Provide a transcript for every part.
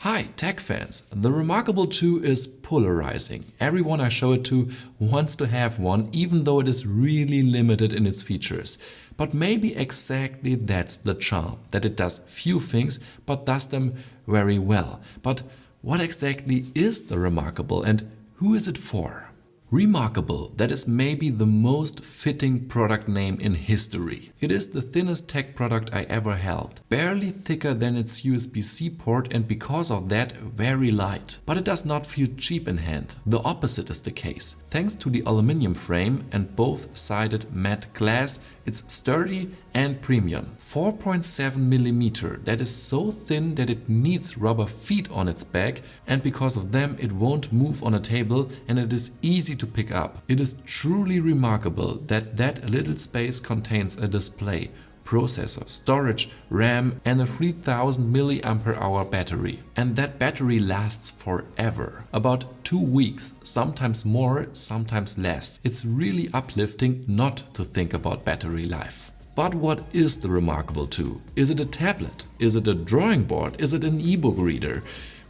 Hi tech fans, the reMarkable 2 is polarizing. Everyone I show it to wants to have one, even though it is really limited in its features. But maybe exactly that's the charm, that it does few things but does them very well. But what exactly is the reMarkable and who is it for? reMarkable, that is maybe the most fitting product name in history. It is the thinnest tech product I ever held, barely thicker than its USB-C port and because of that very light. But it does not feel cheap in hand. The opposite is the case. Thanks to the aluminum frame and both-sided matte glass, it's sturdy and premium. 4.7mm, that is so thin that it needs rubber feet on its back, and because of them it won't move on a table and it is easy to pick up. It is truly remarkable that that little space contains a display, processor, storage, RAM and a 3000 mAh battery. And that battery lasts forever. About 2 weeks, sometimes more, sometimes less. It's really uplifting not to think about battery life. But what is the reMarkable 2? Is it a tablet? Is it a drawing board? Is it an ebook reader?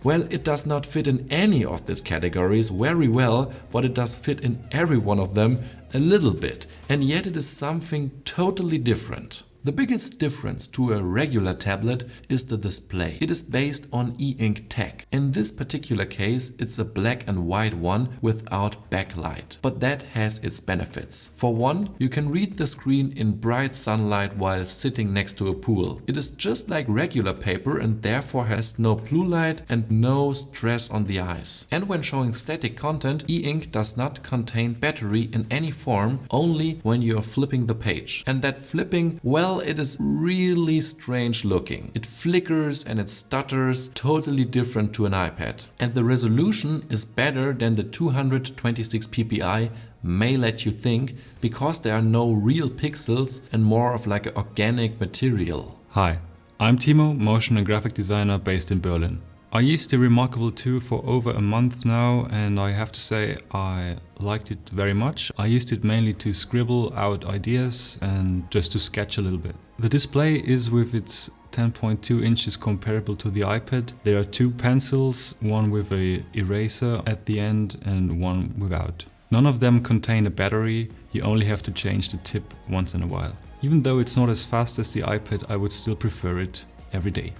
Well, it does not fit in any of these categories very well, but it does fit in every one of them a little bit. And yet it is something totally different. The biggest difference to a regular tablet is the display. It is based on e-ink tech. In this particular case, it's a black and white one without backlight. But that has its benefits. For one, you can read the screen in bright sunlight while sitting next to a pool. It is just like regular paper and therefore has no blue light and no stress on the eyes. And when showing static content, e-ink does not contain battery in any form, only when you are flipping the page. And that flipping, well, it is really strange looking. It flickers and it stutters, totally different to an iPad. And the resolution is better than the 226 ppi may let you think, because there are no real pixels and more of like an organic material. Hi, I'm Timo, motion and graphic designer based in Berlin. I used the reMarkable 2 for over a month now and I have to say I liked it very much. I used it mainly to scribble out ideas and just to sketch a little bit. The display is with its 10.2 inches comparable to the iPad. There are two pencils, one with an eraser at the end and one without. None of them contain a battery, you only have to change the tip once in a while. Even though it's not as fast as the iPad, I would still prefer it every day.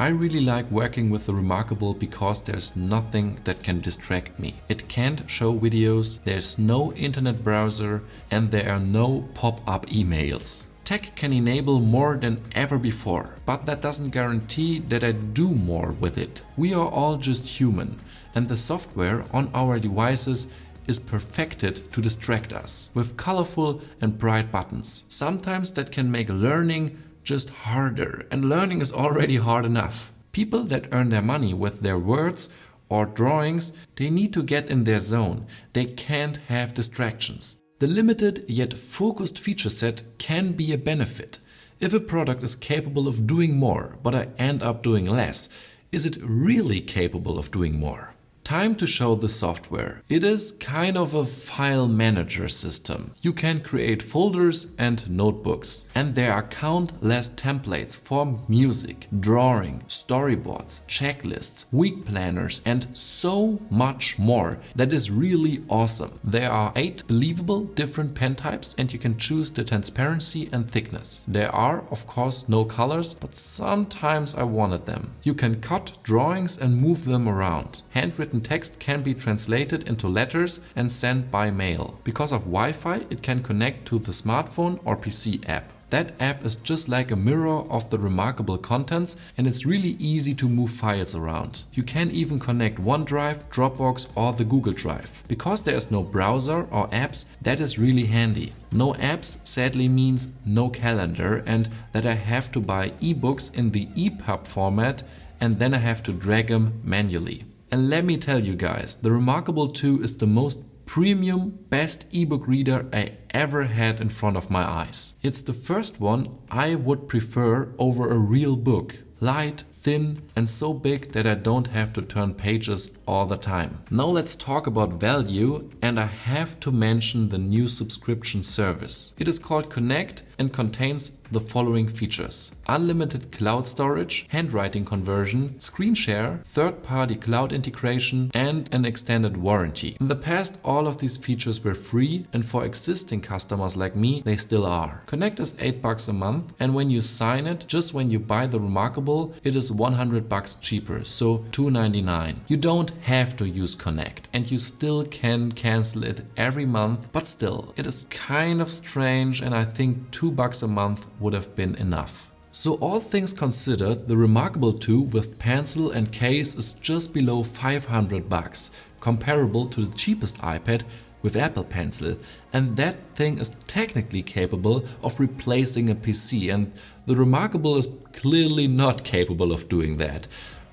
I really like working with the reMarkable because there's nothing that can distract me. It can't show videos, there's no internet browser and there are no pop-up emails. Tech can enable more than ever before, but that doesn't guarantee that I do more with it. We are all just human and the software on our devices is perfected to distract us with colorful and bright buttons. Sometimes that can make learning just harder, and learning is already hard enough. People that earn their money with their words or drawings, they need to get in their zone. They can't have distractions. The limited yet focused feature set can be a benefit. If a product is capable of doing more, but I end up doing less, is it really capable of doing more? Time to show the software. It is kind of a file manager system. You can create folders and notebooks. And there are countless templates for music, drawing, storyboards, checklists, week planners and so much more. That is really awesome. There are 8 believable different pen types and you can choose the transparency and thickness. There are of course no colors, but sometimes I wanted them. You can cut drawings and move them around. Handwritten text can be translated into letters and sent by mail. Because of Wi-Fi, it can connect to the smartphone or PC app. That app is just like a mirror of the reMarkable contents and it's really easy to move files around. You can even connect OneDrive, Dropbox or the Google Drive. Because there is no browser or apps, that is really handy. No apps sadly means no calendar and that I have to buy ebooks in the EPUB format and then I have to drag them manually. And let me tell you guys, the reMarkable 2 is the most premium, best ebook reader I ever had in front of my eyes. It's the first one I would prefer over a real book. Light, thin and so big that I don't have to turn pages all the time. Now let's talk about value and I have to mention the new subscription service. It is called Connect and contains the following features: unlimited cloud storage, handwriting conversion, screen share, third-party cloud integration, and an extended warranty. In the past, all of these features were free, and for existing customers like me, they still are. Connect is $8 a month, and when you sign it, just when you buy the reMarkable, it is $100 cheaper, so $299. You don't have to use Connect, and you still can cancel it every month, but still, it is kind of strange, and I think $2 a month would have been enough. So all things considered, the reMarkable 2 with pencil and case is just below $500, comparable to the cheapest iPad with Apple Pencil, and that thing is technically capable of replacing a PC, and the reMarkable is clearly not capable of doing that.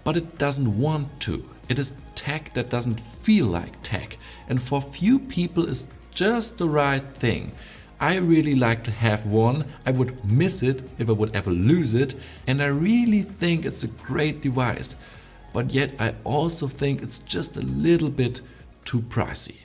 But it doesn't want to. It is tech that doesn't feel like tech, and for few people is just the right thing. I really like to have one, I would miss it if I would ever lose it, and I really think it's a great device. But yet I also think it's just a little bit too pricey.